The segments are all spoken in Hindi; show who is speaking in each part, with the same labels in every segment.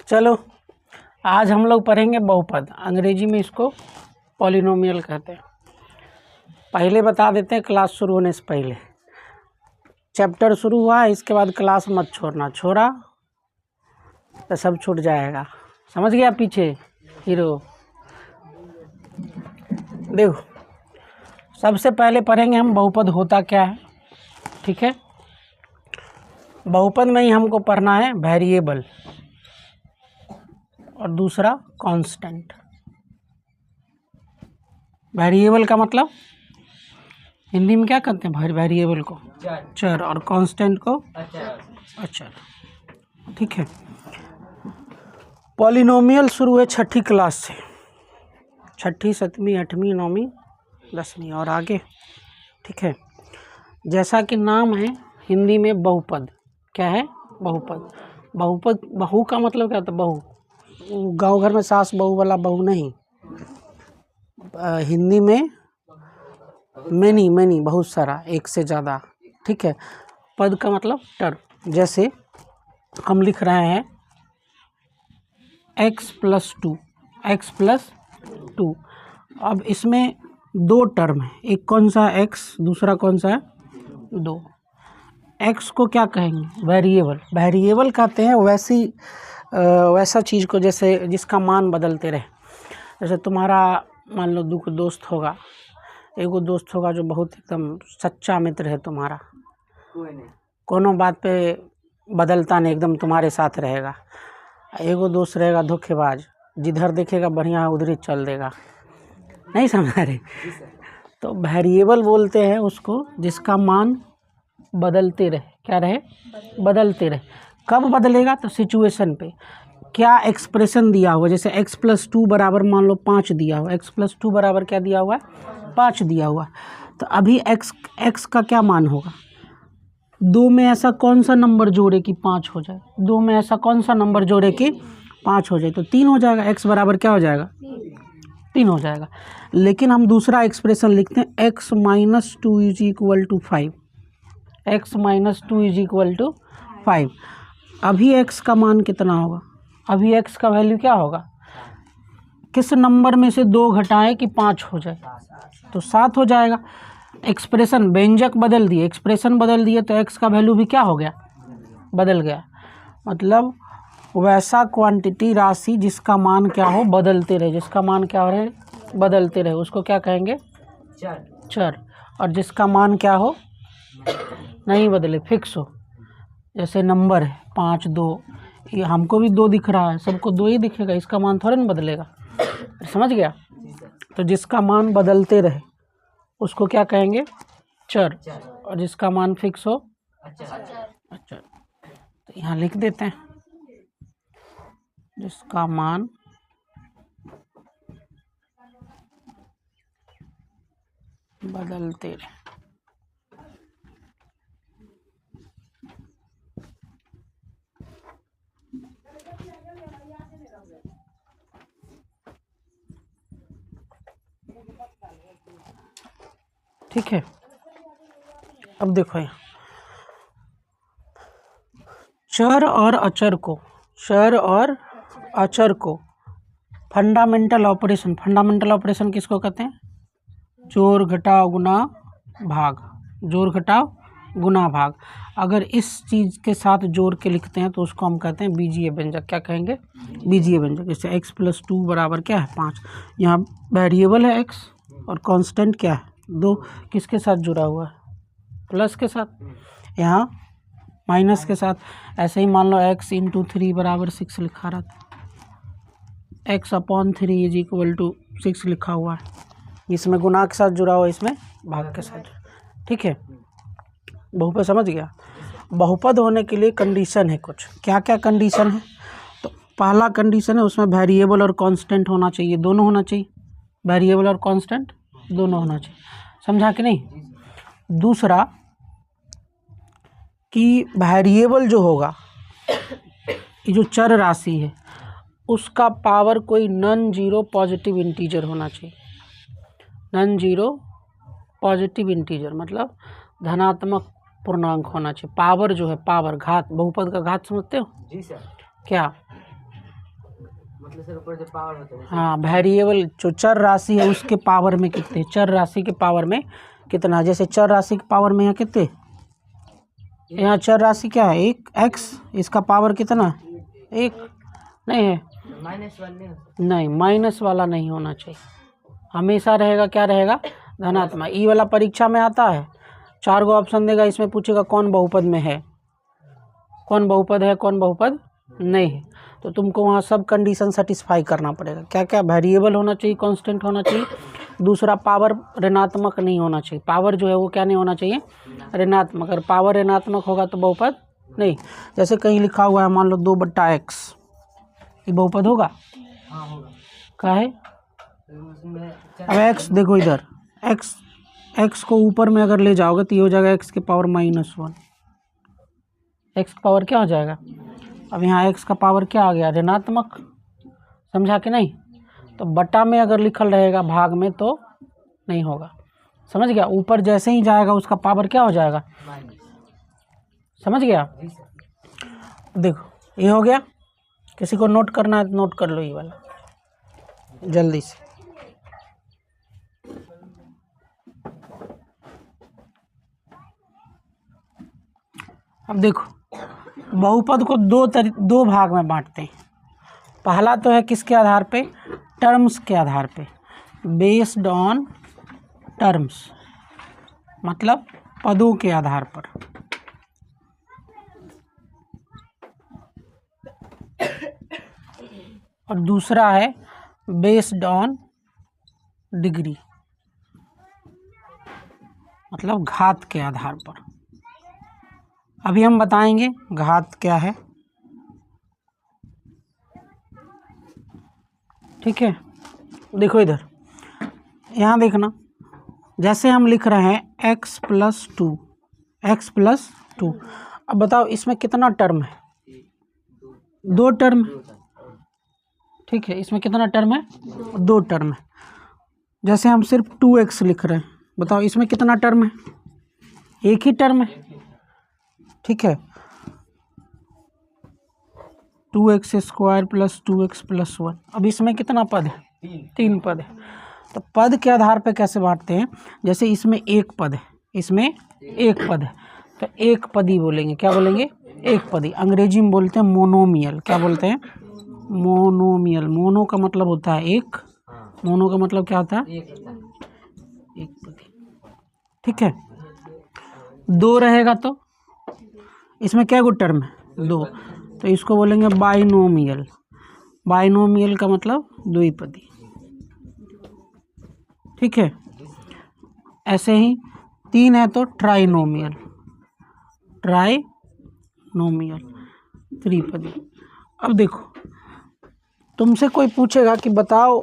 Speaker 1: चलो आज हम लोग पढ़ेंगे बहुपद, अंग्रेजी में इसको पॉलिनोमियल कहते हैं। पहले बता देते हैं क्लास शुरू होने से पहले, चैप्टर शुरू हुआ है इसके बाद क्लास मत छोड़ना, छोड़ा तो सब छूट जाएगा। समझ गया पीछे हीरो। देखो सबसे पहले पढ़ेंगे हम बहुपद होता क्या है, ठीक है। बहुपद में ही हमको पढ़ना है वेरिएबल और दूसरा कांस्टेंट। वेरिएबल का मतलब हिंदी में क्या कहते हैं, वेरिएबल को चर और कांस्टेंट को अचर, ठीक है। पॉलिनोमियल शुरू है छठी क्लास से, छठी, सातवीं, आठवीं, नौवीं, दसवीं और आगे, ठीक है। जैसा कि नाम है हिंदी में बहुपद, क्या है बहुपद। बहुपद, बहु का मतलब क्या होता है, बहु, गांव घर में सास बहू वाला बहु नहीं, हिंदी में मैनी, मैनी बहुत सारा, एक से ज़्यादा, ठीक है। पद का मतलब टर्म। जैसे हम लिख रहे हैं x+2, x+2। अब इसमें दो टर्म है, एक कौन सा है x, दूसरा कौन सा है 2। x को क्या कहेंगे, वेरिएबल। वेरिएबल कहते हैं वैसा चीज़ को जैसे जिसका मान बदलते रहे। जैसे तुम्हारा मान लो दो दोस्त होगा, एगो दोस्त होगा जो बहुत एकदम सच्चा मित्र है तुम्हारा, कोनो बात पे बदलता नहीं, एकदम तुम्हारे साथ रहेगा। एगो दोस्त रहेगा धोखेबाज, जिधर देखेगा बढ़िया है उधर ही चल देगा, नहीं समझ रहे। तो वेरिएबल बोलते हैं उसको जिसका मान बदलते रहे, क्या रहे, बदलते रहे। कब बदलेगा, तो सिचुएशन पे, क्या एक्सप्रेशन दिया हुआ। जैसे x+2 बराबर मान लो 5 दिया हुआ, x+2 बराबर क्या दिया हुआ है, 5 दिया हुआ। तो अभी x का क्या मान होगा, 2 में ऐसा कौन सा नंबर जोड़े कि 5 हो जाए, 2 में ऐसा कौन सा नंबर जोड़े कि 5 हो जाए, तो 3 हो जाएगा। x बराबर क्या हो जाएगा, 3 हो जाएगा। लेकिन हम दूसरा एक्सप्रेशन लिखते हैं x-2 is equal to 5, x-2 is equal to 5। अभी x का मान कितना होगा, अभी x का वैल्यू क्या होगा, किस नंबर में से 2 घटाएं कि 5 हो जाए, तो 7 हो जाएगा। एक्सप्रेशन व्यंजक बदल दिए, एक्सप्रेशन बदल दिए तो x का वैल्यू भी क्या हो गया, बदल गया। मतलब वैसा क्वांटिटी, राशि जिसका मान क्या हो, बदलते रहे, जिसका मान क्या हो रहे, बदलते रहे, उसको क्या कहेंगे, चर। और जिसका मान क्या हो, नहीं बदले, फिक्स हो। जैसे नंबर है 5, 2, ये हमको भी 2 दिख रहा है, सबको 2 ही दिखेगा, इसका मान थोड़ा ना बदलेगा, समझ गया। तो जिसका मान बदलते रहे उसको क्या कहेंगे, चर, और जिसका मान फिक्स हो अचर। तो यहाँ लिख देते हैं जिसका मान बदलते रहे। ठीक है। अब देखो यहाँ चर और अचर को फंडामेंटल ऑपरेशन, फंडामेंटल ऑपरेशन किसको कहते हैं, जोड़ घटाव गुना भाग, जोड़ घटाव गुना भाग। अगर इस चीज़ के साथ जोड़ के लिखते हैं तो उसको हम कहते हैं बीजीय व्यंजक। क्या कहेंगे, बीजीय व्यंजक। जैसे x+2 बराबर क्या है 5, यहाँ वेरिएबल है x और कांस्टेंट क्या है 2, किसके साथ जुड़ा हुआ है, प्लस के साथ, यहाँ माइनस के साथ। ऐसे ही मान लो x × 3 बराबर 6 लिखा रहा था, x/3 इज इक्वल टू 6 लिखा हुआ है, इसमें गुना के साथ जुड़ा हुआ है, इसमें भाग के साथ, ठीक है। बहुपद समझ गया। बहुपद होने के लिए कंडीशन है कुछ, क्या क्या कंडीशन है, तो पहला कंडीशन है उसमें वेरिएबल और कांस्टेंट होना चाहिए, दोनों होना चाहिए, वेरिएबल और कांस्टेंट दोनों होना चाहिए, समझा कि नहीं। दूसरा कि वेरिएबल जो होगा, ये जो चर राशि है, उसका पावर कोई नॉन जीरो पॉजिटिव इंटीजर होना चाहिए। नॉन जीरो पॉजिटिव इंटीजर मतलब धनात्मक पूर्णांक होना चाहिए। पावर जो है, पावर, घात, बहुपद का घात समझते हो?
Speaker 2: जी सर।
Speaker 1: क्या
Speaker 2: मतलब सर ऊपर जो पावर होता है।
Speaker 1: हाँ, वेरिएबल जो चर राशि है उसके पावर में कितने, चर राशि के पावर में कितना। जैसे चर राशि के पावर में यहाँ कितने, यहाँ चर राशि क्या है, एक एक्स, इसका पावर कितना, एक नहीं है,
Speaker 2: -1
Speaker 1: नहीं माइनस वाला नहीं होना चाहिए, हमेशा रहेगा क्या रहेगा, धनात्मक। ई वाला परीक्षा में आता है, 4 गो ऑप्शन देगा, इसमें पूछेगा कौन बहुपद में है, कौन बहुपद है, कौन बहुपद नहीं है। तो तुमको वहाँ सब कंडीशन सेटिस्फाई करना पड़ेगा। क्या क्या, वेरिएबल होना चाहिए, कांस्टेंट होना चाहिए, दूसरा पावर ऋणात्मक नहीं होना चाहिए, पावर जो है वो क्या नहीं होना चाहिए, ऋणात्मक। अगर पावर ऋणात्मक होगा तो बहुपद नहीं। जैसे कहीं लिखा हुआ है मान लो 2/x, ये बहुपद होगा?
Speaker 2: हाँ होगा।
Speaker 1: क्या है? अब x देखो इधर, x को ऊपर में अगर ले जाओगे तो ये हो जाएगा x की पावर -1, x का पावर क्या हो जाएगा। अब यहाँ x का पावर क्या आ गया, ऋणात्मक, समझा कि नहीं। तो बटा में अगर लिखल रहेगा भाग में तो नहीं होगा, समझ गया। ऊपर जैसे ही जाएगा उसका पावर क्या हो जाएगा, समझ गया। देखो ये हो गया, किसी को नोट करना है तो नोट कर लो ये वाला जल्दी से। अब देखो बहुपद को दो भाग में बांटते हैं। पहला तो है किसके आधार पे, टर्म्स के आधार पे, बेस्ड ऑन टर्म्स, मतलब पदों के आधार पर। और दूसरा है बेस्ड ऑन डिग्री, मतलब घात के आधार पर। अभी हम बताएंगे घात क्या है, ठीक है। देखो इधर, यहाँ देखना, जैसे हम लिख रहे हैं x + 2, x + 2। अब बताओ इसमें कितना टर्म है, 2 टर्म, ठीक है। इसमें कितना टर्म है, 2 टर्म है। जैसे हम सिर्फ 2x लिख रहे हैं, बताओ इसमें कितना टर्म है, एक ही टर्म है, ठीक है। 2x² + 2x + 1। अब इसमें कितना पद है, 3 पद है। तो पद के आधार पे कैसे बांटते हैं, जैसे इसमें एक पद है, इसमें एक पद है, तो एक पदी बोलेंगे, क्या बोलेंगे, एक पदी। अंग्रेजी में बोलते हैं मोनोमियल, क्या बोलते हैं, मोनोमियल। मोनो का मतलब होता है एक, मोनो का मतलब क्या होता है, एक पदी, ठीक है। 2 रहेगा तो इसमें क्या गो टर्म है, 2, तो इसको बोलेंगे बाइनोमियल। बाइनोमियल का मतलब द्विपदी, ठीक है। ऐसे ही 3 है तो ट्राइनोमियल, ट्राइनोमियल, त्रिपदी। अब देखो तुमसे कोई पूछेगा कि बताओ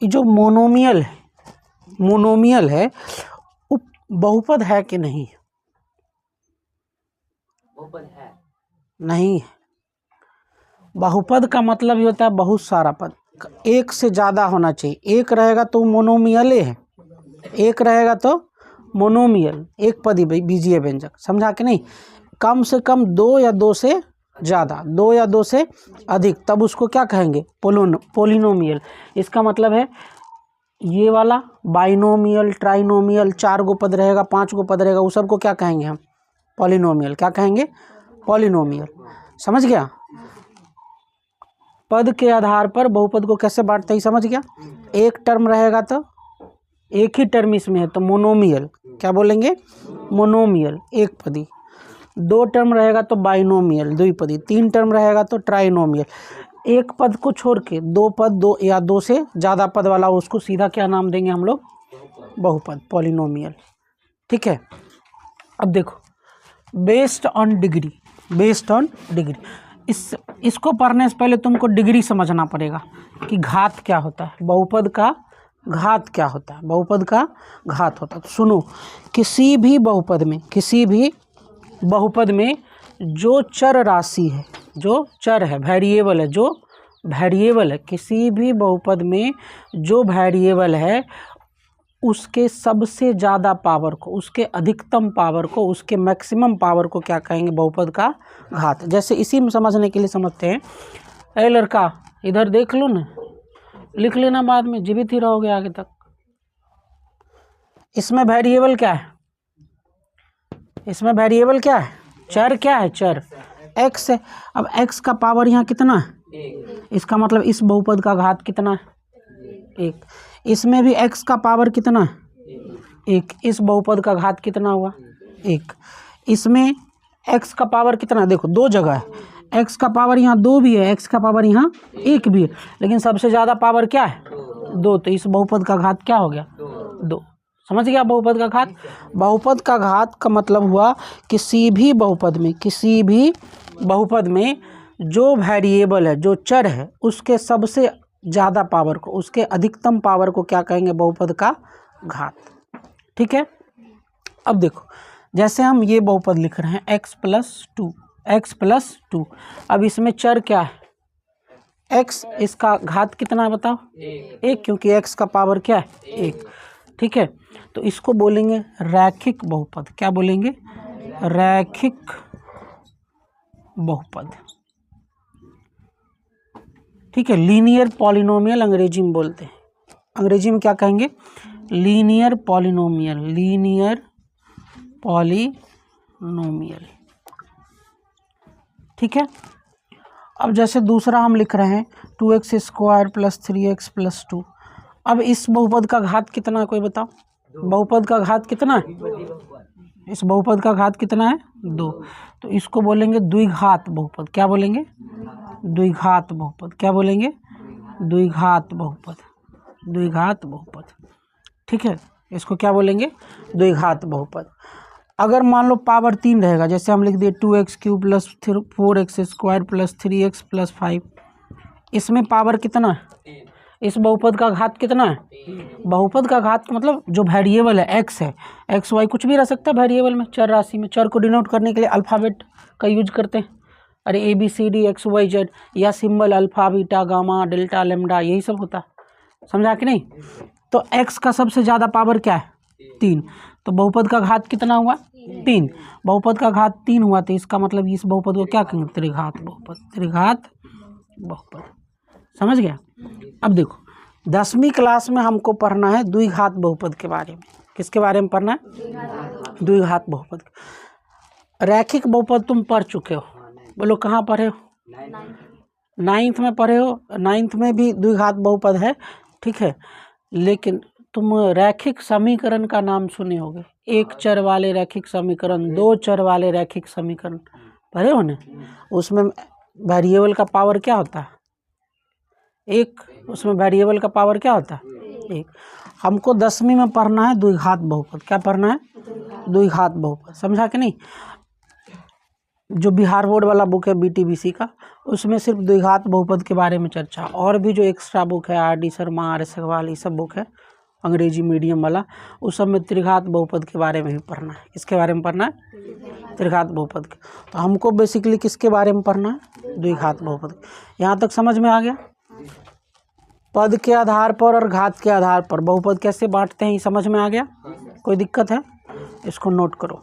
Speaker 1: ये जो मोनोमियल है वो बहुपद है कि नहीं,
Speaker 2: बहुपद है,
Speaker 1: नहीं। बहुपद का मतलब ये होता है बहुत सारा पद, एक से ज़्यादा होना चाहिए। एक रहेगा तो मोनोमियल है, एक रहेगा तो मोनोमियल, एक पदी बीजीय व्यंजक, समझा कि नहीं। कम से कम 2 या 2 से ज़्यादा, 2 या 2 से अधिक, तब उसको क्या कहेंगे, पोलिनोमियल। इसका मतलब है ये वाला बाइनोमियल, ट्राइनोमियल, 4 गो पद रहेगा, 5 गो पद रहेगा, उस सबको क्या कहेंगे हम, पॉलिनोमियल। क्या कहेंगे, पॉलिनोमियल, समझ गया। पद के आधार पर बहुपद को कैसे बांटते ही समझ गया। एक टर्म रहेगा तो एक ही टर्म इसमें है तो मोनोमियल, क्या बोलेंगे, मोनोमियल, एक पदी। 2 टर्म रहेगा तो बाइनोमियल, द्विपदी। 3 टर्म रहेगा तो ट्राइनोमियल। एक पद को छोड़ के 2 पद, 2 या 2 से ज़्यादा पद वाला, उसको सीधा क्या नाम देंगे हम लोग, बहुपद, पॉलिनोमियल, ठीक है। अब देखो based on degree, based on degree, इसको पढ़ने से पहले तुमको डिग्री समझना पड़ेगा कि घात क्या होता है, बहुपद का घात क्या होता है, बहुपद का घात होता है। तो सुनो, किसी भी बहुपद में जो चर राशि है, जो चर है, वेरिएबल है, जो वेरिएबल है, किसी भी बहुपद में जो वेरिएबल है उसके सबसे ज़्यादा पावर को, उसके अधिकतम पावर को, उसके मैक्सिमम पावर को क्या कहेंगे? बहुपद का घात। जैसे इसी में समझने के लिए समझते हैं, ए लड़का इधर देख लो ना, लिख लेना बाद में, जीवित ही रहोगे आगे तक। इसमें वेरिएबल क्या है? इसमें वेरिएबल क्या है? चर क्या है? चर x है। अब x का पावर यहाँ कितना है? इसका मतलब इस बहुपद का घात कितना है? 1। इसमें भी x का पावर कितना है? 1। इस बहुपद का घात कितना हुआ? 1। इसमें x का पावर कितना है? देखो दो जगह है, x का पावर यहाँ 2 भी है, x का पावर यहाँ 1 भी है, लेकिन सबसे ज़्यादा पावर क्या है? 2। तो इस बहुपद का घात क्या हो गया? 2। समझ गया बहुपद का घात? बहुपद का घात का मतलब हुआ किसी भी बहुपद में जो वेरिएबल है, जो चर है, उसके सबसे ज़्यादा पावर को, उसके अधिकतम पावर को क्या कहेंगे? बहुपद का घात। ठीक है। अब देखो, जैसे हम ये बहुपद लिख रहे हैं x+2। अब इसमें चर क्या है? x। इसका घात कितना है बताओ? 1, क्योंकि x का पावर क्या है? 1। ठीक है, तो इसको बोलेंगे रैखिक बहुपद। क्या बोलेंगे? रैखिक बहुपद। ठीक है, लीनियर पॉलिनोमियल अंग्रेजी में बोलते हैं। अंग्रेजी में क्या कहेंगे? Linear polynomial. Linear polynomial. ठीक है। अब जैसे दूसरा हम लिख रहे हैं 2x² + 3x + 2। अब इस बहुपद का घात कितना है? कोई बताओ। बहुपद का घात कितना है? इस बहुपद का घात कितना है? 2। तो इसको बोलेंगे द्विघात बहुपद। क्या बोलेंगे? द्विघात बहुपद। क्या बोलेंगे? द्विघात बहुपद। द्विघात बहुपद। ठीक है, इसको क्या बोलेंगे? द्विघात बहुपद। अगर मान लो पावर 3 रहेगा, जैसे हम लिख दिए 2x³ + 4x² + 3x + 5। इसमें पावर कितना है? इस बहुपद का घात कितना है? बहुपद का घात मतलब जो वेरिएबल है x है, x y कुछ भी रह सकता है वेरिएबल में, चर राशि में। चर को डिनोट करने के लिए अल्फ़ाबेट का यूज करते हैं। अरे ABCD XYZ, या symbol alpha beta gamma delta lambda, यही सब होता है। समझा कि नहीं? तो x का सबसे ज़्यादा पावर क्या है? 3। तो बहुपद का घात कितना हुआ? 3। बहुपद का घात 3 हुआ, तो इसका मतलब इस बहुपद को क्या कहेंगे? त्रिघात बहुपद। त्रिघात बहुपद। समझ गया? अब देखो, 10वीं क्लास में हमको पढ़ना है द्विघात बहुपद के बारे में। किसके बारे में पढ़ना है? द्विघात बहुपद। रैखिक बहुपद तुम पढ़ चुके हो, बोलो कहाँ पढ़े हो? 9th में पढ़े हो। 9th में भी द्विघात बहुपद है। ठीक है, लेकिन तुम रैखिक समीकरण का नाम सुने होगे। 1 चर वाले रैखिक समीकरण, 2 चर वाले रैखिक समीकरण पढ़े हो ना? उसमें वेरिएबल का पावर क्या होता है? 1। उसमें वेरिएबल का पावर क्या होता है? 1। हमको 10वीं में पढ़ना है द्विघात बहुपद। क्या पढ़ना है? द्विघात बहुपद। समझा कि नहीं? जो बिहार बोर्ड वाला बुक है BTBC का, उसमें सिर्फ द्विघात बहुपद के बारे में चर्चा। और भी जो एक्स्ट्रा बुक है RD शर्मा, RS अग्रवाल, ये सब बुक है अंग्रेजी मीडियम वाला, उस सब में त्रिघात बहुपद के बारे में भी पढ़ना है। किसके बारे में पढ़ना है? त्रिघात बहुपद के। तो हमको बेसिकली किसके बारे में पढ़ना है? द्विघात बहुपद। यहाँ तक समझ में आ गया? पद के आधार पर और घात के आधार पर बहुपद कैसे बांटते हैं, ये समझ में आ गया? कोई दिक्कत है? इसको नोट करो।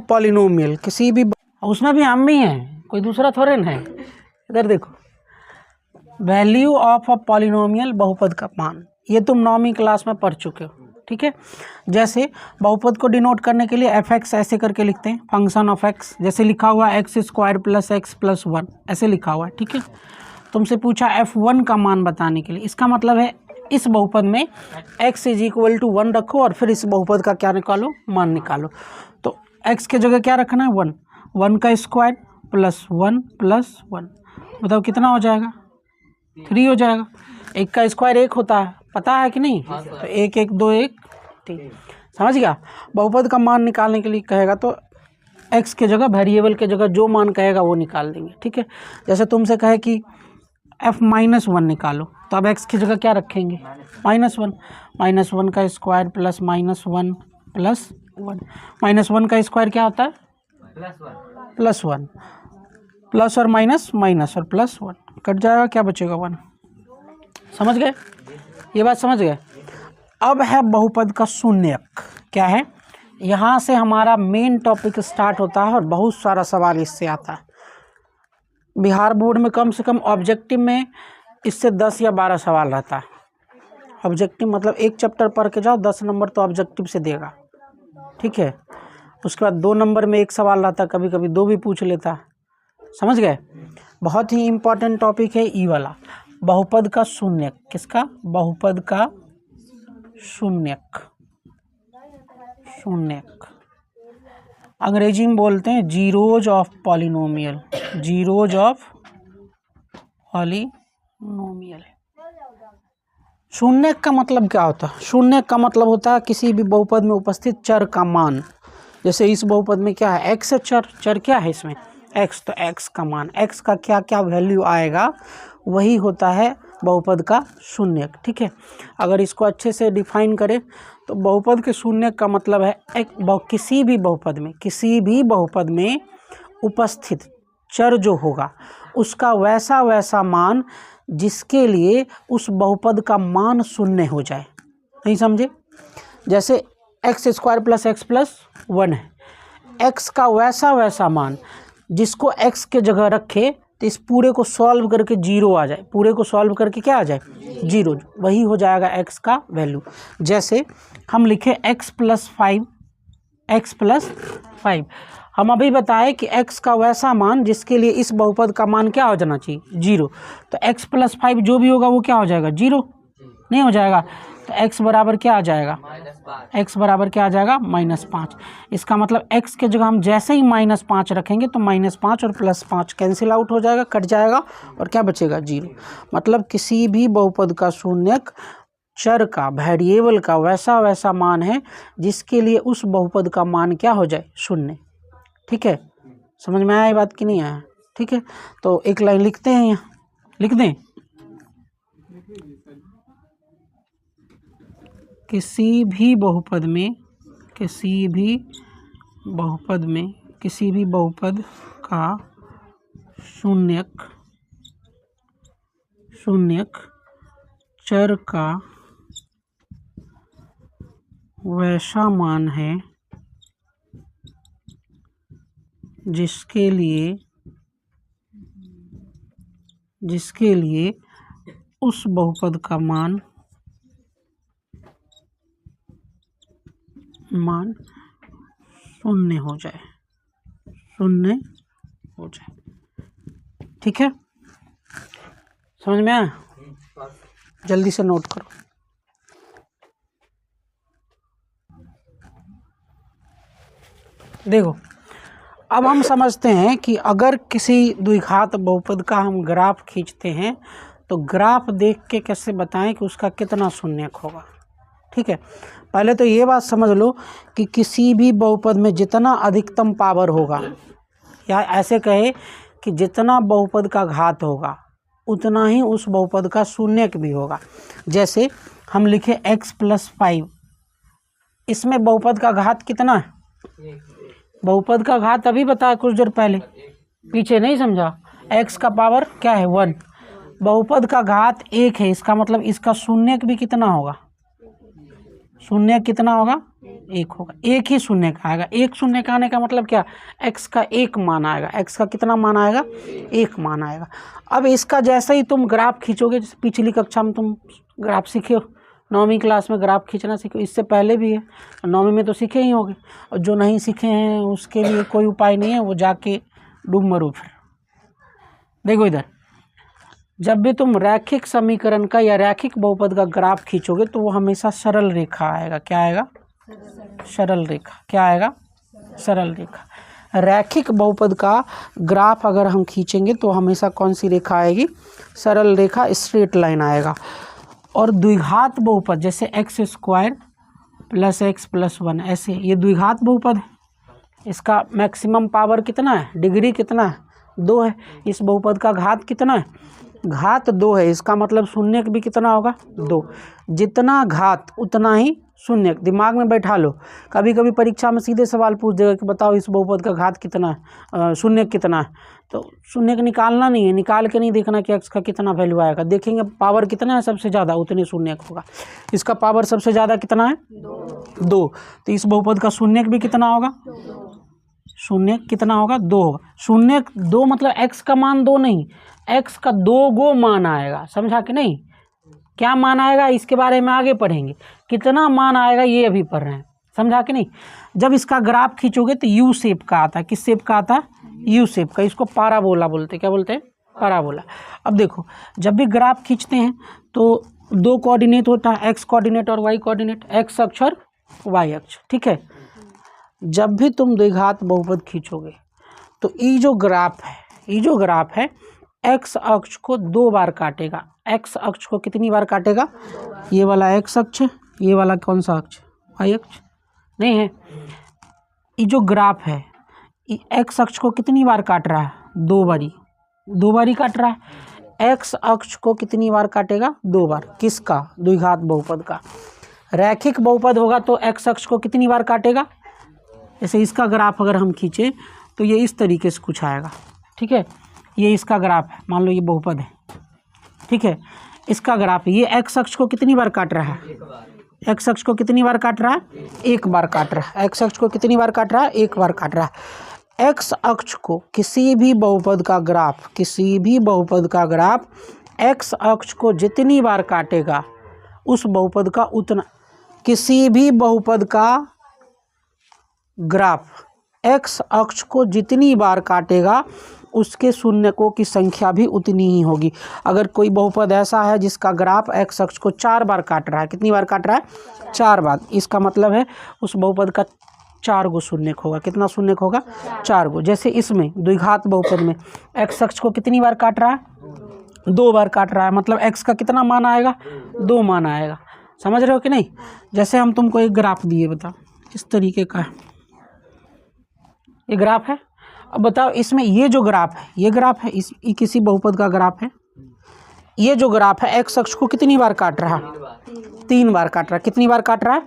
Speaker 1: पॉलिनोमियल किसी भी, उसमें भी हम ही हैं, कोई दूसरा थोड़े ना है। इधर देखो, वैल्यू ऑफ अ पॉलिनोमियल, बहुपद का मान, ये तुम 9वीं क्लास में पढ़ चुके हो। ठीक है, जैसे बहुपद को डिनोट करने के लिए fx ऐसे करके लिखते हैं, फंक्शन ऑफ x। जैसे लिखा हुआ x² + x + 1, ऐसे लिखा हुआ है। ठीक है, तुमसे पूछा f1 का मान बताने के लिए, इसका मतलब है इस बहुपद में x = 1 रखो और फिर इस बहुपद का क्या निकालो? मान निकालो। तो x के जगह क्या रखना है? 1। 1 का स्क्वायर + 1 + 1, बताओ कितना हो जाएगा? 3 हो जाएगा। 1 का स्क्वायर 1 होता है, पता है कि नहीं? तो 1 1 2 1 3। समझ गया? बहुपद का मान निकालने के लिए कहेगा तो x के जगह, वेरिएबल के जगह जो मान कहेगा वो निकाल देंगे। ठीक है, जैसे तुमसे कहे कि f-1 निकालो, तो अब x की जगह क्या रखेंगे? -1। -1 का स्क्वायर + -1 + 1। -1 का स्क्वायर क्या होता है? +1। प्लस और माइनस, माइनस और +1 कट जाएगा, क्या बचेगा? 1। समझ गए, ये बात समझ गए। अब है बहुपद का शून्यक। क्या है, यहाँ से हमारा मेन टॉपिक स्टार्ट होता है और बहुत सारा सवाल इससे आता है। बिहार बोर्ड में कम से कम ऑब्जेक्टिव में इससे 10 या 12 सवाल रहता है। ऑब्जेक्टिव मतलब एक चैप्टर पढ़ के जाओ, 10 नंबर तो ऑब्जेक्टिव से देगा, ठीक है। उसके बाद 2 नंबर में एक सवाल रहता, कभी कभी 2 भी पूछ लेता, समझ गए। बहुत ही इम्पोर्टेंट टॉपिक है ई वाला, बहुपद का शून्यक। किसका, बहुपद का शून्यक। शून्यक अंग्रेजी में बोलते हैं zeros of polynomial. Zeros of polynomial. शून्यक का मतलब क्या होता है, शून्यक का मतलब होता है किसी भी बहुपद में उपस्थित चर का मान। जैसे इस बहुपद में क्या है, x है, चर क्या है इसमें, x, तो x का मान, x का क्या क्या वैल्यू आएगा वही होता है बहुपद का शून्यक, ठीक है। अगर इसको अच्छे से डिफाइन करें तो बहुपद के शून्यक का मतलब है किसी भी बहुपद में उपस्थित चर जो होगा उसका वैसा वैसा मान जिसके लिए उस बहुपद का मान शून्य हो जाए। नहीं समझे, जैसे x² + x + 1 है, x का वैसा वैसा मान जिसको x के जगह रखे तो इस पूरे को सॉल्व करके 0 आ जाए, पूरे को सॉल्व करके क्या आ जाए, 0, वही हो जाएगा x का वैल्यू। जैसे हम लिखे x + 5, हम अभी बताए कि x का वैसा मान जिसके लिए इस बहुपद का मान क्या हो जाना चाहिए, 0, तो x + 5 जो भी होगा वो क्या हो जाएगा, 0 नहीं हो जाएगा, तो x बराबर क्या आ जाएगा, x बराबर क्या आ जाएगा, -5। इसका मतलब x के जगह हम जैसे ही -5 रखेंगे तो -5 और +5 कैंसिल आउट हो जाएगा, कट जाएगा, और क्या बचेगा, 0। मतलब किसी भी बहुपद का शून्यक चर का, वेरिएबल का वैसा वैसा मान है जिसके लिए उस बहुपद का मान क्या हो जाए, शून्य, ठीक है। समझ में आया ये बात कि नहीं आया, ठीक है। तो एक लाइन लिखते हैं, यहाँ लिख दें, किसी भी बहुपद का शून्यक चर का वैसा मान है जिसके लिए उस बहुपद का मान शून्य हो जाए, ठीक है। समझ में आया, जल्दी से नोट करो। देखो अब हम समझते हैं कि अगर किसी द्विघात बहुपद का हम ग्राफ खींचते हैं तो ग्राफ देख के कैसे बताएं कि उसका कितना शून्यक होगा, ठीक है। पहले तो ये बात समझ लो कि किसी भी बहुपद में जितना अधिकतम पावर होगा, या ऐसे कहे कि जितना बहुपद का घात होगा उतना ही उस बहुपद का शून्यक भी होगा। जैसे हम लिखे x + 5, इसमें बहुपद का घात कितना है, बहुपद का घात अभी बताया कुछ देर पहले, पीछे नहीं समझा, x का पावर क्या है, 1, बहुपद का घात 1 है, इसका मतलब इसका शून्यक भी कितना होगा, शून्यक कितना होगा, 1 होगा, एक ही शून्यक आएगा। एक शून्यक आने का मतलब क्या, x का 1 मान आएगा, x का कितना मान आएगा, 1 मान आएगा। अब इसका जैसे ही तुम ग्राफ खींचोगे, जैसे पिछली कक्षा में तुम ग्राफ सीखे हो, 9वीं क्लास में ग्राफ खींचना सीखे, इससे पहले भी है, 9वीं में तो सीखे ही होंगे, और जो नहीं सीखे हैं उसके लिए कोई उपाय नहीं है, वो जाके डूब मरो फिर। देखो इधर, जब भी तुम रैखिक समीकरण का या रैखिक बहुपद का ग्राफ खींचोगे तो वो हमेशा सरल रेखा आएगा। क्या आएगा, सरल रेखा। क्या आएगा, सरल रेखा। रैखिक बहुपद का ग्राफ अगर हम खींचेंगे तो हमेशा कौन सी रेखा आएगी, सरल रेखा, स्ट्रेट लाइन आएगा। और द्विघात बहुपद जैसे x² + x + 1, ऐसे ये द्विघात बहुपद है, इसका मैक्सिमम पावर कितना है, डिग्री कितना है, 2 है। इस बहुपद का घात कितना है, घात 2 है, इसका मतलब शून्यक भी कितना होगा, 2। जितना घात उतना ही शून्य, दिमाग में बैठा लो। कभी कभी परीक्षा में सीधे सवाल पूछ देगा कि बताओ इस बहुपद का घात कितना है, शून्य कितना है। तो शून्य का निकालना नहीं है, निकाल के नहीं देखना कि एक्स का कितना वैल्यू आएगा, देखेंगे पावर कितना है सबसे ज़्यादा उतने शून्य होगा। इसका पावर सबसे ज़्यादा कितना है 2, तो इस बहुपद का शून्य भी कितना होगा, शून्य कितना होगा 2 होगा। शून्य 2 मतलब एक्स का मान 2 नहीं, एक्स का 2 गो मान आएगा, समझा कि नहीं। क्या मान आएगा इसके बारे में आगे पढ़ेंगे, कितना मान आएगा ये अभी पढ़ रहे हैं, समझा कि नहीं। जब इसका ग्राफ खींचोगे तो यू शेप का आता है, किस शेप का आता है, यू शेप का। इसको पाराबोला बोलते हैं, क्या बोलते हैं, पाराबोला। अब देखो जब भी ग्राफ खींचते हैं तो 2 कोऑर्डिनेट होता है, एक्स कोऑर्डिनेट और वाई कोऑर्डिनेट, एक्स अक्ष और वाई अक्ष, ठीक है। जब भी तुम द्विघात बहुपद खींचोगे तो ये जो ग्राफ है एक्स अक्ष को 2 बार काटेगा। एक्स अक्ष को कितनी बार काटेगा, ये वाला एक्स अक्ष, ये वाला कौन सा अक्ष, वाई अक्ष नहीं है। ये जो ग्राफ है एक्स अक्ष को कितनी बार काट रहा है, 2 बारी काट रहा है। एक्स अक्ष को कितनी बार काटेगा, 2 बार। किसका, द्विघात बहुपद का। रैखिक बहुपद होगा तो एक्स अक्ष को कितनी बार काटेगा, जैसे इसका ग्राफ अगर हम खींचे तो ये इस तरीके से कुछ आएगा, ठीक है। ये इसका ग्राफ है, मान लो ये बहुपद है, ठीक है। इसका ग्राफ ये एक्स अक्ष को कितनी बार काट रहा है, एक्स अक्ष को कितनी बार काट रहा है, 1 बार काट रहा है। एक्स अक्ष को कितनी बार काट रहा है, 1 बार काट रहा है। एक्स अक्ष को किसी भी बहुपद का ग्राफ एक्स अक्ष को जितनी बार काटेगा उस बहुपद का उतना, किसी भी बहुपद का ग्राफ एक्स अक्ष को जितनी बार काटेगा उसके शून्यकों की संख्या भी उतनी ही होगी। अगर कोई बहुपद ऐसा है जिसका ग्राफ एक्स अक्ष को 4 बार काट रहा है, कितनी बार काट रहा है, 4 बार, इसका मतलब है उस बहुपद का 4 गो शून्यक होगा। कितना शून्यक होगा, 4 गो। जैसे इसमें द्विघात बहुपद में एक्स अक्ष को कितनी बार काट रहा है, 2 बार काट रहा है, मतलब एक्स का कितना मान आएगा, 2 मान आएगा। समझ रहे हो कि नहीं। जैसे हम तुमको एक ग्राफ दिए, बताओ इस तरीके का है, ये ग्राफ है। अब बताओ इसमें ये जो ग्राफ है, ये ग्राफ है, ये किसी बहुपद का ग्राफ है। ये जो ग्राफ है एक्स अक्ष को कितनी बार काट रहा है, 3 बार काट रहा है। कितनी बार काट रहा है,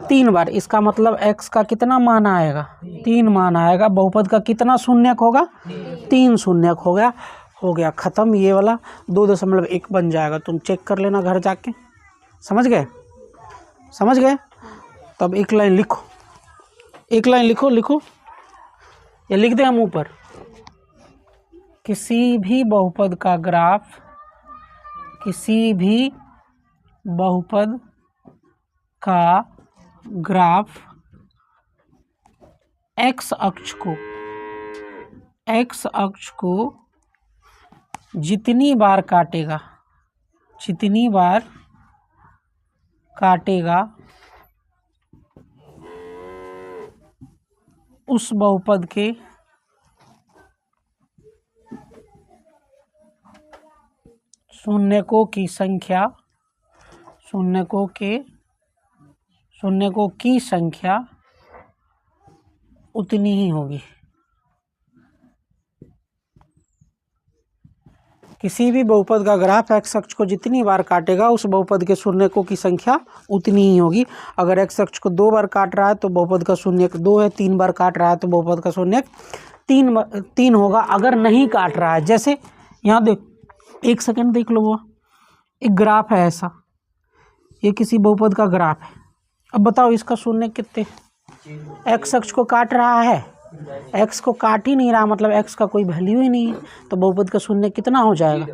Speaker 1: 3 बार। इसका मतलब एक्स का कितना मान आएगा, 3 मान आएगा। बहुपद का कितना शून्यक होगा, 3 शून्यक हो गया ख़त्म। ये वाला 2.1 बन जाएगा, तुम चेक कर लेना घर जाके। समझ गए। तब एक लाइन लिखो, ये लिख दें हम ऊपर। किसी भी बहुपद का ग्राफ एक्स अक्ष को जितनी बार काटेगा उस बहुपद के शून्यकों की संख्या उतनी ही होगी। किसी भी बहुपद का ग्राफ एक्स अक्ष को जितनी बार काटेगा उस बहुपद के शून्यकों की संख्या उतनी ही होगी। अगर एक्स अक्ष को 2 बार काट रहा है तो बहुपद का शून्यक 2 है, 3 बार काट रहा है तो बहुपद का शून्यक 3 होगा। अगर नहीं काट रहा है, जैसे यहाँ देख, 1 सेकंड देख लो, वो एक ग्राफ है ऐसा, ये किसी बहुपद का ग्राफ है। अब बताओ इसका शून्य कितने, एक्स अक्ष को काट रहा है, एक्स को काट ही नहीं रहा, मतलब एक्स का कोई वैल्यू ही नहीं है, तो बहुपद का शून्य कितना हो जाएगा,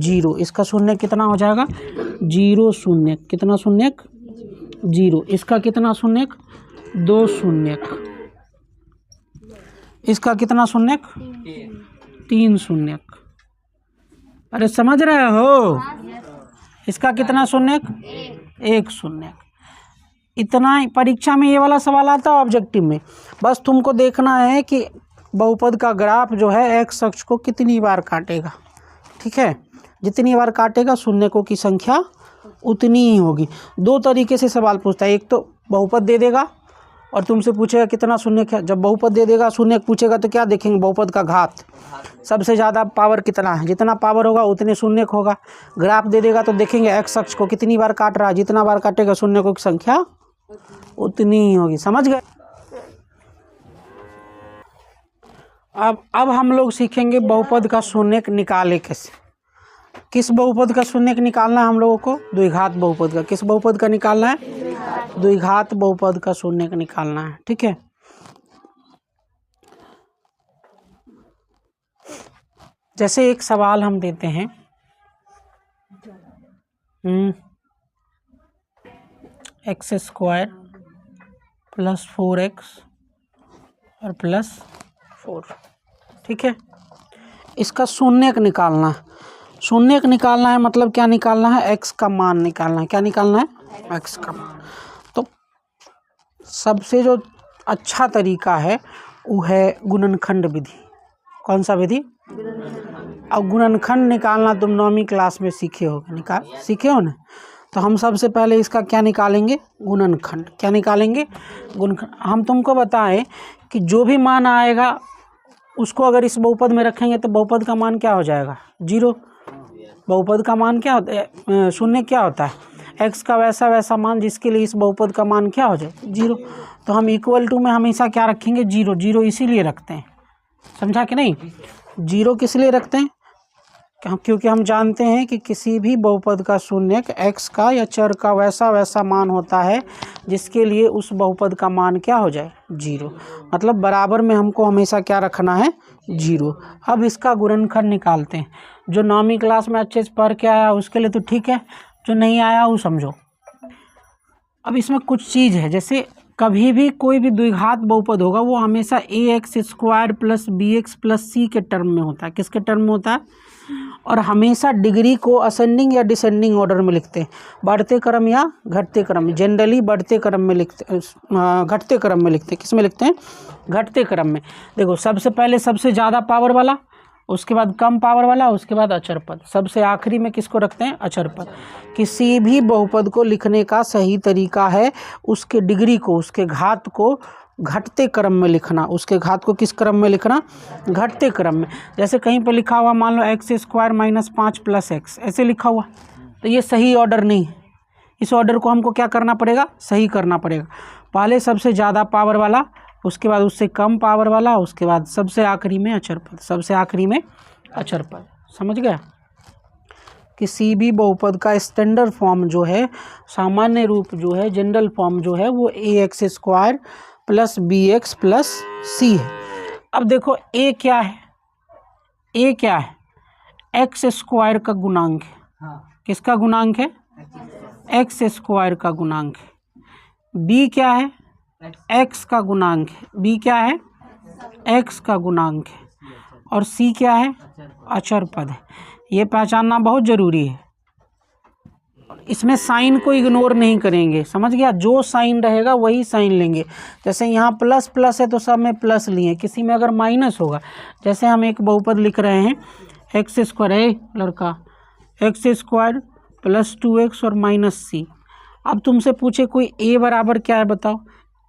Speaker 1: 0। इसका शून्य कितना हो जाएगा, 0 शून्य। कितना शून्यक, 0। इसका कितना शून्यक, 2 शून्यक। इसका कितना शून्यक, 3 शून्यक। अरे समझ रहे हो। इसका कितना शून्यक, 1 शून्यक। इतना ही परीक्षा में ये वाला सवाल आता है ऑब्जेक्टिव में। बस तुमको देखना है कि बहुपद का ग्राफ जो है एक्स अक्ष को कितनी बार काटेगा, ठीक है। जितनी बार काटेगा शून्यकों की संख्या उतनी ही होगी। 2 तरीके से सवाल पूछता है, एक तो बहुपद दे देगा और तुमसे पूछेगा कितना शून्यक है। जब बहुपद दे देगा, शून्यक पूछेगा तो क्या देखेंगे, बहुपद का घात, सबसे ज़्यादा पावर कितना है, जितना पावर होगा उतने शून्यक होगा। ग्राफ दे देगा तो देखेंगे एक्स अक्ष को कितनी बार काट रहा है, जितना बार काटेगा शून्यकों की संख्या उतनी ही होगी। समझ गए? अब हम लोग सीखेंगे बहुपद का शून्यक निकाले कैसे। किस बहुपद का शून्यक निकालना है हम लोगों को? द्विघात बहुपद का। किस बहुपद का निकालना है? द्विघात बहुपद का शून्यक निकालना है। ठीक है, जैसे एक सवाल हम देते हैं, एक्स स्क्वायर प्लस 4x और प्लस 4। ठीक है, इसका शून्यक निकालना है। शून्यक निकालना है मतलब क्या निकालना है? x का मान निकालना है। क्या निकालना है? x का मान। तो सबसे जो अच्छा तरीका है वो है गुणनखंड विधि। कौन सा विधि? अब गुणनखंड निकालना तुम 9वीं क्लास में सीखे होगे, सीखे हो ना। तो हम सबसे पहले इसका क्या निकालेंगे? गुणनखंड। क्या निकालेंगे? गुणनखंड। हम तुमको बताएं कि जो भी मान आएगा उसको अगर इस बहुपद में रखेंगे तो बहुपद का मान क्या हो जाएगा? 0। बहुपद का मान क्या होता है? शून्य क्या होता है? x का वैसा मान जिसके लिए इस बहुपद का मान क्या हो जाए? 0। तो हम इक्वल टू में हमेशा क्या रखेंगे? 0। 0 इसीलिए रखते हैं, समझा कि नहीं? 0 किस लिए रखते हैं? क्योंकि हम जानते हैं कि किसी भी बहुपद का शून्यक x का या चर का वैसा मान होता है जिसके लिए उस बहुपद का मान क्या हो जाए? 0। मतलब बराबर में हमको हमेशा क्या रखना है? 0। अब इसका गुणनखंड निकालते हैं। जो 9वीं क्लास में अच्छे से पढ़ के आया उसके लिए तो ठीक है, जो नहीं आया वो समझो। अब इसमें कुछ चीज़ है, जैसे कभी भी कोई भी द्विघात बहुपद होगा वो हमेशा ax square plus bx plus c के टर्म में होता है। किसके टर्म में होता है? और हमेशा डिग्री को असेंडिंग या डिसेंडिंग ऑर्डर में लिखते हैं, बढ़ते क्रम या घटते क्रम में। जनरली बढ़ते क्रम में लिखते, घटते क्रम में लिखते हैं। किस में लिखते हैं? घटते क्रम में। देखो, सबसे पहले सबसे ज़्यादा पावर वाला, उसके बाद कम पावर वाला, उसके बाद अचर पद, सबसे आखिरी में किसको रखते हैं? अचर पद। किसी भी बहुपद को लिखने का सही तरीका है उसके डिग्री को, उसके घात को घटते क्रम में लिखना। उसके घात को किस क्रम में लिखना? घटते क्रम में। जैसे कहीं पर लिखा हुआ मान लो x square minus 5 plus x, ऐसे लिखा हुआ, तो ये सही ऑर्डर नहीं है। इस ऑर्डर को हमको क्या करना पड़ेगा? सही करना पड़ेगा। पहले सबसे ज़्यादा पावर वाला, उसके बाद उससे कम पावर वाला, उसके बाद सबसे आखिरी में अचर पद, सबसे आखिरी में अचर पद। समझ गया? किसी भी बहुपद का स्टैंडर्ड फॉर्म जो है, सामान्य रूप जो है, जनरल फॉर्म जो है वो ax square plus bx plus c है। अब देखो a क्या है? a क्या है? x स्क्वायर का गुणांक है। किसका गुणांक है? x स्क्वायर का गुणांक है। b क्या है? x का गुणांक है। b क्या है? x का गुणांक है। और c क्या है? अचर पद है। ये पहचानना बहुत ज़रूरी है। इसमें साइन को इग्नोर नहीं करेंगे, समझ गया? जो साइन रहेगा वही साइन लेंगे। जैसे यहाँ प्लस प्लस है तो सब में प्लस लिए, किसी में अगर माइनस होगा, जैसे हम एक बहुपद लिख रहे हैं एक्स स्क्वायर, लड़का, एक्स स्क्वायर प्लस 2x और माइनस c। अब तुमसे पूछे कोई a बराबर क्या है बताओ?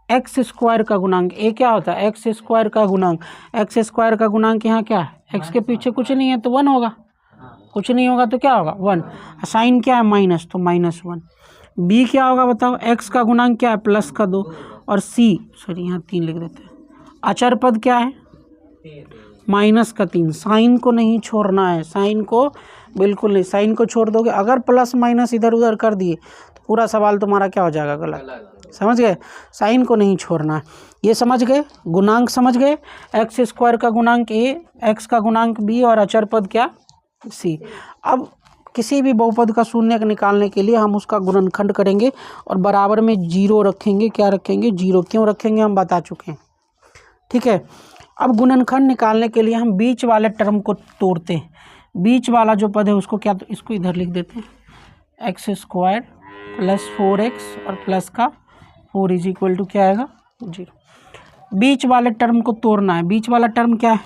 Speaker 1: एक्स स्क्वायर का गुणांक। a क्या होता है? एक्स स्क्वायर का गुणांक। एक्स स्क्वायर का गुणांक यहाँ क्या है? x के पीछे कुछ नहीं है तो 1 होगा, कुछ नहीं होगा तो क्या होगा? 1। साइन क्या है? माइनस, तो -1। b क्या होगा बताओ? x का गुणांक क्या है? प्लस का 2। और c, सॉरी यहाँ 3 लिख देते हैं। अचर पद क्या है? माइनस का 3। साइन को नहीं छोड़ना है, साइन को बिल्कुल नहीं। साइन को छोड़ दोगे, अगर प्लस माइनस इधर उधर कर दिए तो पूरा सवाल तुम्हारा क्या हो जाएगा? गलत। समझ गए? साइन को नहीं छोड़ना है। ये समझ गए? गुणांक समझ गए? एक्स स्क्वायर का गुणांक a, x का गुणांक b और अचर पद क्या? c। अब किसी भी बहुपद का शून्यक निकालने के लिए हम उसका गुणनखंड करेंगे और बराबर में 0 रखेंगे। क्या रखेंगे? 0। क्यों रखेंगे हम बता चुके हैं, ठीक है? अब गुणनखंड निकालने के लिए हम बीच वाले टर्म को तोड़ते हैं। बीच वाला जो पद है उसको क्या, तो इसको इधर लिख देते हैं, एक्स स्क्वायर प्लस 4x और प्लस का 4 इज इक्वल टू क्या आएगा? 0। बीच वाले टर्म को तोड़ना है। बीच वाला टर्म क्या है?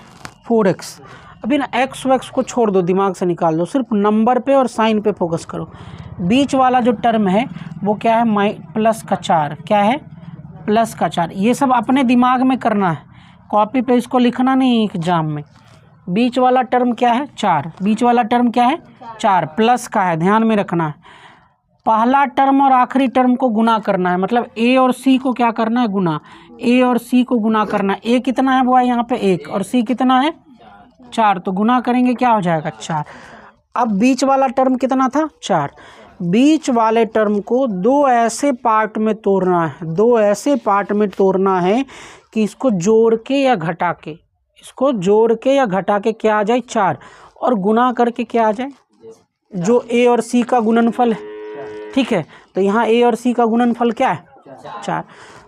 Speaker 1: 4x। अभी ना एक्स वैक्स को छोड़ दो, दिमाग से निकाल दो, सिर्फ नंबर पे और साइन पे फोकस करो। बीच वाला जो टर्म है वो क्या है? प्लस का 4। क्या है? प्लस का 4। ये सब अपने दिमाग में करना है, कॉपी पे इसको लिखना नहीं एग्जाम में। बीच वाला टर्म क्या है? 4। बीच वाला टर्म क्या है? 4 प्लस का है, ध्यान में रखना है। पहला टर्म और आखिरी टर्म को गुना करना है, मतलब ए और सी को क्या करना है, गुना। ए और सी को गुना करना है। ए कितना है वो है यहाँ पे 1 और सी कितना है 4, तो गुना करेंगे क्या हो जाएगा 4। अब बीच वाला टर्म कितना था 4। बीच वाले टर्म को दो ऐसे पार्ट में तोड़ना है, दो ऐसे पार्ट में तोड़ना है कि इसको जोड़ के या घटा के, इसको जोड़ के या घटा के क्या आ जाए 4, और गुना करके क्या आ जाए जो ए और सी का गुणनफल है। ठीक है, तो यहाँ ए और सी का गुणनफल क्या है 4।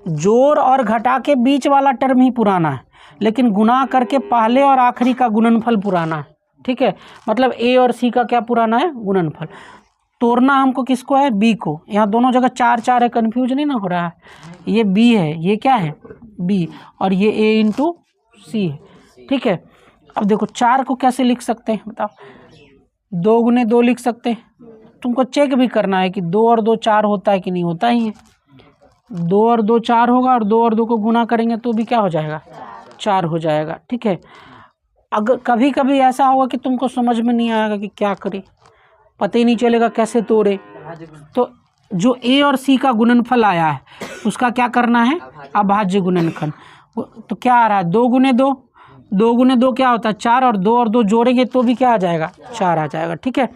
Speaker 1: जोड़ और घटा के बीच वाला टर्म ही पुराना है, लेकिन गुना करके पहले और आखिरी का गुणनफल पुराना है। ठीक है, मतलब ए और सी का क्या पुराना है, गुणनफल। तोड़ना हमको किसको है, बी को। यहाँ दोनों जगह 4 4 है, कन्फ्यूज नहीं ना हो रहा है। ये बी है, ये क्या है बी, और ये ए इंटू सी है। ठीक है, अब देखो 4 को कैसे लिख सकते हैं बताओ, 2 गुने 2 लिख सकते हैं। तुमको चेक भी करना है कि 2 और 2 4 होता है कि नहीं होता ही है। 2 और 2 4 होगा, और 2 और 2 को गुना करेंगे तो भी क्या हो जाएगा 4 हो जाएगा। ठीक है, अगर कभी कभी ऐसा होगा कि तुमको समझ में नहीं आएगा कि क्या करें, पता ही नहीं चलेगा कैसे तोड़े, तो जो ए और सी का गुणनफल आया है उसका क्या करना है, अभाज्य गुणनखंड। तो क्या आ रहा है 2 गुने 2, 2 गुने 2 क्या होता है 4, और 2 और 2 जोड़ेंगे तो भी क्या आ जाएगा 4 आ जाएगा। ठीक है,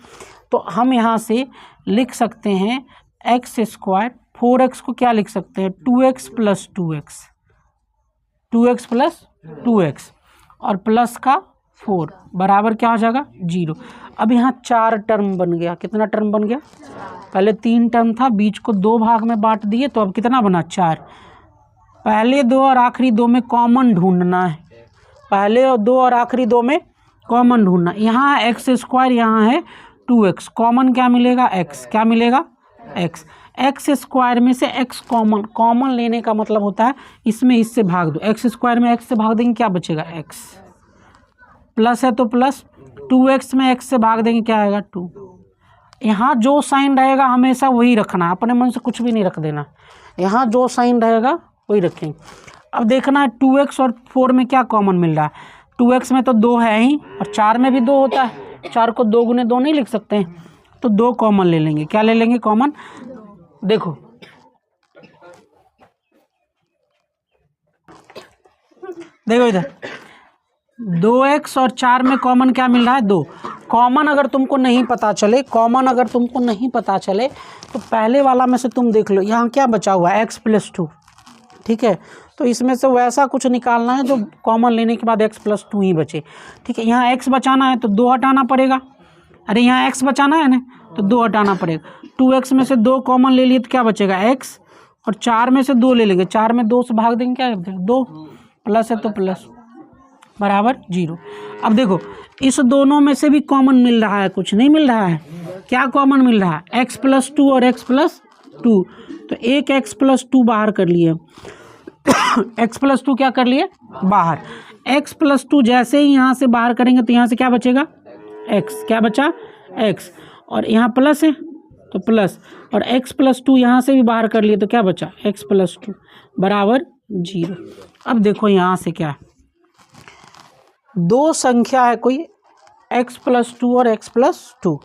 Speaker 1: तो हम यहाँ से लिख सकते हैं एक्स स्क्वायर, 4x को क्या लिख सकते हैं 2x plus 2x, 2x plus 2x और प्लस का 4 बराबर क्या हो जाएगा 0। अब यहाँ 4 टर्म बन गया। कितना टर्म बन गया, पहले 3 टर्म था, बीच को 2 भाग में बांट दिए, तो अब कितना बना 4। पहले 2 और आखिरी 2 में कॉमन ढूंढना है, पहले 2 और आखिरी 2 में कॉमन ढूंढना। यहाँ है एक्स स्क्वायर, यहाँ है 2x, कॉमन क्या मिलेगा x, क्या मिलेगा x। एक्स स्क्वायर में से x कॉमन, कॉमन लेने का मतलब होता है इसमें इससे भाग दो, एक्स स्क्वायर में x से भाग देंगे क्या बचेगा x, प्लस है तो प्लस, 2x में x से भाग देंगे क्या आएगा 2। यहाँ जो साइन रहेगा हमेशा वही रखना, अपने मन से कुछ भी नहीं रख देना, यहाँ जो साइन रहेगा वही रखेंगे। अब देखना है 2x और 4 में क्या कॉमन मिल रहा है। 2x में तो 2 है ही, और 4 में भी 2 होता है, 4 को 2 गुने 2 नहीं लिख सकते हैं, तो 2 कॉमन ले लेंगे। क्या ले लेंगे कॉमन, देखो देखो इधर 2x और 4 में कॉमन क्या मिल रहा है 2। कॉमन अगर तुमको नहीं पता चले, कॉमन अगर तुमको नहीं पता चले तो पहले वाला में से तुम देख लो, यहाँ क्या बचा हुआ है x प्लस 2। ठीक है, तो इसमें से वैसा कुछ निकालना है जो कॉमन लेने के बाद x प्लस 2 ही बचे। ठीक है, यहाँ x बचाना है तो 2 हटाना पड़ेगा, अरे यहाँ x बचाना है ना तो 2 हटाना पड़ेगा। 2x में से 2 कॉमन ले लिए तो क्या बचेगा x, और 4 में से 2 ले लेंगे, 4 में 2 से भाग देंगे क्या 2, प्लस है तो प्लस बराबर 0। अब देखो इस दोनों में से भी कॉमन मिल रहा है, कुछ नहीं मिल रहा है, क्या कॉमन मिल रहा है x प्लस 2 और x प्लस 2, तो एक x प्लस 2 बाहर कर लिए x प्लस 2 क्या कर लिए बाहर। x प्लस 2 जैसे ही यहाँ से बाहर करेंगे तो यहाँ से क्या बचेगा x, क्या बचा x, और यहाँ प्लस है तो प्लस, और x प्लस 2 यहाँ से भी बाहर कर लिए तो क्या बचा x प्लस 2 बराबर 0। अब देखो यहाँ से क्या है, दो संख्या है कोई x प्लस 2 और x प्लस 2,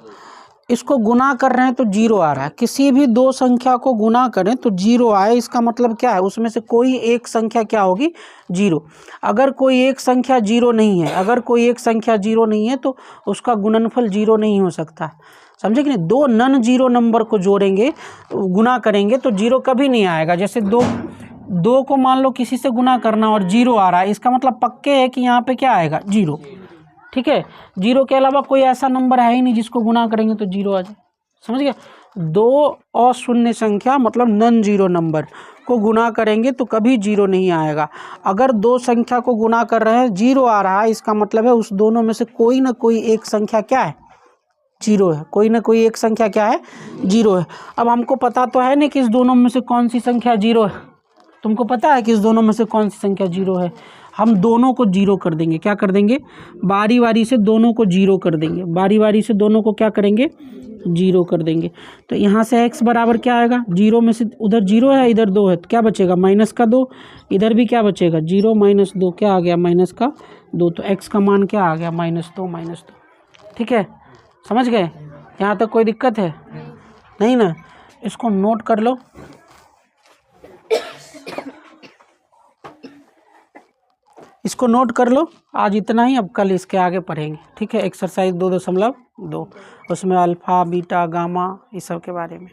Speaker 1: इसको गुना कर रहे हैं तो 0 आ रहा है। किसी भी दो संख्या को गुना करें तो 0 आए, इसका मतलब क्या है उसमें से कोई एक संख्या क्या होगी 0। अगर कोई एक संख्या 0 नहीं है, अगर कोई एक संख्या 0 नहीं है तो उसका गुणनफल 0 नहीं हो सकता, समझे कि नहीं। दो नन 0 नंबर को जोड़ेंगे गुना करेंगे तो 0 कभी नहीं आएगा। जैसे दो को मान लो किसी से गुना करना और 0 आ रहा है, इसका मतलब पक्के है कि यहाँ पे क्या आएगा 0। ठीक है, 0 के अलावा कोई ऐसा नंबर है ही नहीं जिसको गुना करेंगे तो 0 आ जाए, समझ गया। दो अशून्य संख्या मतलब नन 0 नंबर को गुना करेंगे तो कभी 0 नहीं आएगा। अगर दो संख्या को गुना कर रहे हैं 0 आ रहा है, इसका मतलब है उस दोनों में से कोई ना कोई एक संख्या क्या है 0 है, कोई ना कोई एक संख्या क्या है 0 है। अब हमको पता तो है नहीं कि इस दोनों में से कौन सी संख्या 0 है, तुमको पता है कि इस दोनों में से कौन सी संख्या 0 है। हम दोनों को 0 कर देंगे, क्या कर देंगे बारी बारी से दोनों को 0 कर देंगे, बारी बारी से दोनों को क्या करेंगे 0 कर देंगे। तो यहाँ से x बराबर क्या आएगा, 0 में से उधर 0 है इधर 2 है तो क्या बचेगा माइनस का 2, इधर भी क्या बचेगा 0 माइनस 2 क्या आ गया माइनस का 2, तो x का मान क्या आ गया -2। ठीक है, समझ गए, यहाँ तक कोई दिक्कत है नहीं ना। इसको नोट कर लो। इसको नोट कर लो। आज इतना ही, अब कल इसके आगे पढ़ेंगे, ठीक है। एक्सरसाइज 2.2 उसमें अल्फ़ा बीटा गामा इस सब के बारे में।